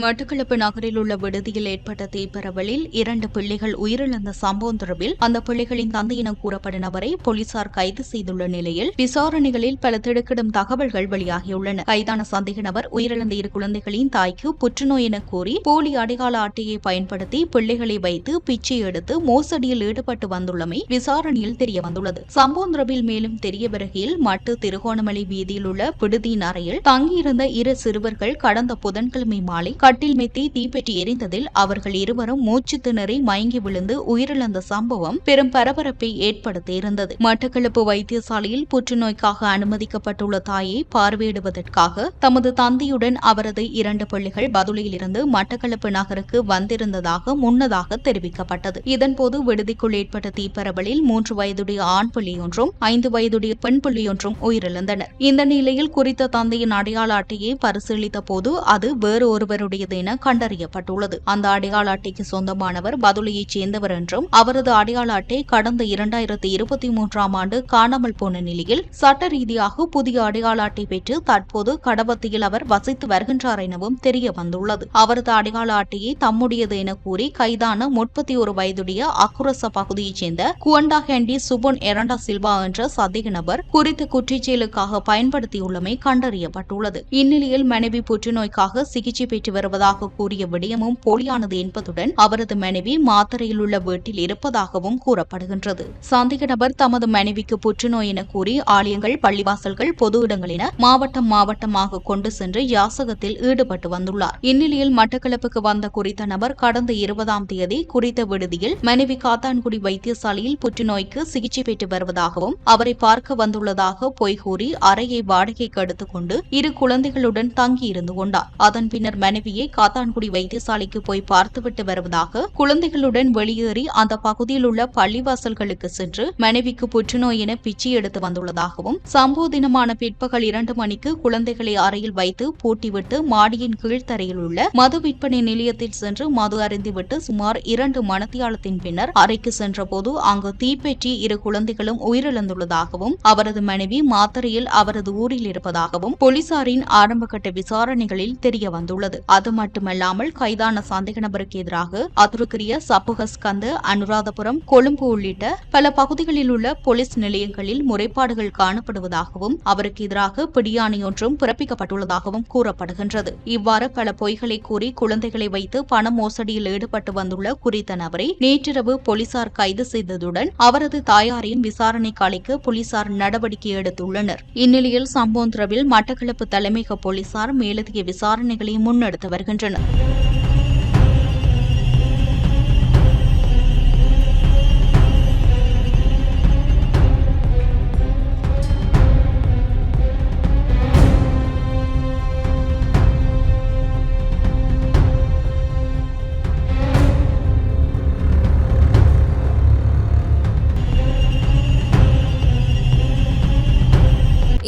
மட்டக்களப்பு நகரில் உள்ள விடுதியில் ஏற்பட்ட தீப்பரவலில் 2 பிள்ளைகள் உயிரிழந்த சம்பவம் தொடர்பில் அந்த பிள்ளைகளின் தந்தை என கூறப்படும் நபரை போலீசார் கைது செய்துள்ள நிலையில் விசாரணைகளில் பல திடுக்கிடும் தகவல்கள் வெளியாகியுள்ளன. கைதான சந்தேக நபர் உயிரிழந்த 2 குழந்தைகளின் தாய்க்கு புற்றுநோய் என கூறி போலி அடையாள அட்டையை பயன்படுத்தி பிள்ளைகளை வைத்து பிச்சை எடுத்து மோசடியில் ஈடுபட்டு வந்துள்ளமை விசாரணையில் தெரியவந்துள்ளது. சம்பவம் தொடர்பில் மேலும் தெரிய வருகையில் மட்டு திருகோணமலை வீதியில் உள்ள விடுதியின் அறையில் தங்கியிருந்த 2 சிறுவர்கள் கடந்த புதன்கிழமை மாலை கட்டில் மெத்தி தீப்பெட்டி எரிந்ததில் அவர்கள் இருவரும் மூச்சு திணறி மயங்கி விழுந்து உயிரிழந்த சம்பவம் பெரும் பரபரப்பை ஏற்படுத்தியிருந்தது. மட்டக்களப்பு வைத்தியசாலையில் புற்றுநோய்க்காக அனுமதிக்கப்பட்டுள்ள தாயை பார்வையிடுவதற்காக தமது தந்தையுடன் அவரது 2 பிள்ளைகள் பதுளையில் இருந்து மட்டக்களப்பு நகருக்கு வந்திருந்ததாக முன்னதாக தெரிவிக்கப்பட்டது. இதன்போது விடுதிக்குள் ஏற்பட்ட தீப்பரவலில் 3 வயதுடைய ஆண் பிள்ளையொன்றும் 5 வயதுடைய பெண் பிள்ளையொன்றும் உயிரிழந்தனர். இந்த நிலையில் குறித்த தந்தையின் அடையாள அட்டையை பரிசீலித்த போது அது வேறு ஒருவருடையது என கண்டறியப்பட்டுள்ளது. அந்த அடையாள அட்டைக்கு சொந்தமானவர் பதுளையைச் சேர்ந்தவர் என்றும் அவரது அடையாள அட்டை கடந்த 2023ஆம் ஆண்டு காணாமல் போன நிலையில் சட்ட ரீதியாக புதிய அடையாள அட்டை பெற்று தற்போது கடவத்தியில் அவர் வசித்து வருகின்றார் எனவும் தெரிய வந்துள்ளது. அவரது அடையாள அட்டையை தம்முடையது என கூறி கைதான 31 வயதுடைய அக்குரச பகுதியைச் சேர்ந்த குவண்டா ஹெண்டி சுபொன் எரண்டா சில்வா என்ற சந்தேக நபர் குறித்த குற்றச்செயலுக்காக பயன்படுத்தியுள்ளமை கண்டறியப்பட்டுள்ளது. இந்நிலையில் மனைவி புற்றுநோய்க்காக சிகிச்சை பெற்று வருவதாக கூறிய விடயமும் போலியானது என்பதுடன் அவரது மனைவி மாத்தறையில் உள்ள வீட்டில் இருப்பதாகவும் கூறப்படுகின்றது. சந்தேக நபர் தமது மனைவிக்கு புற்றுநோய் என கூறி ஆலயங்கள், பள்ளிவாசல்கள், பொது இடங்கள் என மாவட்டமாக கொண்டு சென்று யாசகத்தில் ஈடுபட்டு வந்துள்ளார். இந்நிலையில் மட்டக்களப்புக்கு வந்த குறித்த நபர் கடந்த 20ஆம் தேதி குறித்த விடுதியில் மனைவி காத்தான்குடி வைத்தியசாலையில் புற்றுநோய்க்கு சிகிச்சை பெற்று வருவதாகவும் அவரை பார்க்க வந்துள்ளதாக பொய் கூறி அறையை வாடகைக்கு எடுத்துக் கொண்டு 2 குழந்தைகளுடன் தங்கியிருந்து கொண்டார். அதன் பின்னர் மனைவியை காத்தான்குடி வைத்தியசாலைக்கு போய் பார்த்துவிட்டு வருவதாக குழந்தைகளுடன் வெளியேறி அந்த பகுதியில் உள்ள பள்ளிவாசல்களுக்கு சென்று மனைவிக்கு புற்றுநோய் என பிச்சை எடுத்து வந்துள்ளதாகவும் சம்பவ தினமான பிற்பகல் 2 மணிக்கு குழந்தைகளை அறையில் வைத்து பூட்டிவிட்டு மாடியின் கீழ்த்தரையில் உள்ள மது விற்பனை நிலையத்தில் சென்று மது அருந்திவிட்டு சுமார் 2 மணித்தியாலத்தின் பின்னர் அறைக்கு சென்றபோது அங்கு தீப்பெற்றி 2 குழந்தைகளும் உயிரிழந்துள்ளதாகவும் அவரது மனைவி மாத்தறையில் அவரது ஊரில் இருப்பதாகவும் போலீசாரின் ஆரம்பகட்ட விசாரணைகளில் தெரிய வந்துள்ளது. அது மட்டுமல்லாமல் கைதான சந்தேக நபருக்கு எதிராக அதுருக்கிரிய, சப்புகஸ்கந்த, அனுராதபுரம், கொழும்பு உள்ளிட்ட பல பகுதிகளில் உள்ள போலீஸ் நிலையங்களில் முறைப்பாடுகள் காணப்படுவதாகவும் அவருக்கு எதிராக பிடியாணையொன்றும் பிறப்பிக்கப்பட்டுள்ளதாகவும் கூறப்படுகின்றது. இவ்வாறு பல பொய்களை கூறி குழந்தைகளை வைத்து பண மோசடியில் ஈடுபட்டு வந்துள்ள குறித்த நபரை நேற்றிரவு போலீசார் கைது செய்ததுடன் அவரது தாயாரையும் விசாரணைக்கு அளிக்க போலீசார் நடவடிக்கை எடுத்துள்ளனர். இந்நிலையில் சம்பவம் தொடர்பில் மட்டக்களப்பு தலைமையக போலீசார் மேலதிக விசாரணைகளை முன்னெடுத்து வருகின்றனர்.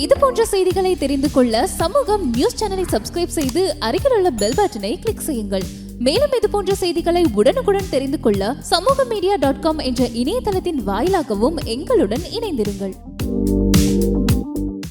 இது போன்ற செய்திகளை தெரிந்து கொள்ள சமூகம் நியூஸ் சேனலை சப்ஸ்கிரைப் செய்து அருகில் உள்ள பெல் பட்டனை கிளிக் செய்யுங்கள். மேலும் இது போன்ற செய்திகளை உடனுக்குடன் தெரிந்து கொள்ள சமூகமீடியா.com என்ற இணையதளத்தின் வாயிலாகவும் எங்களுடன் இணைந்திருங்கள்.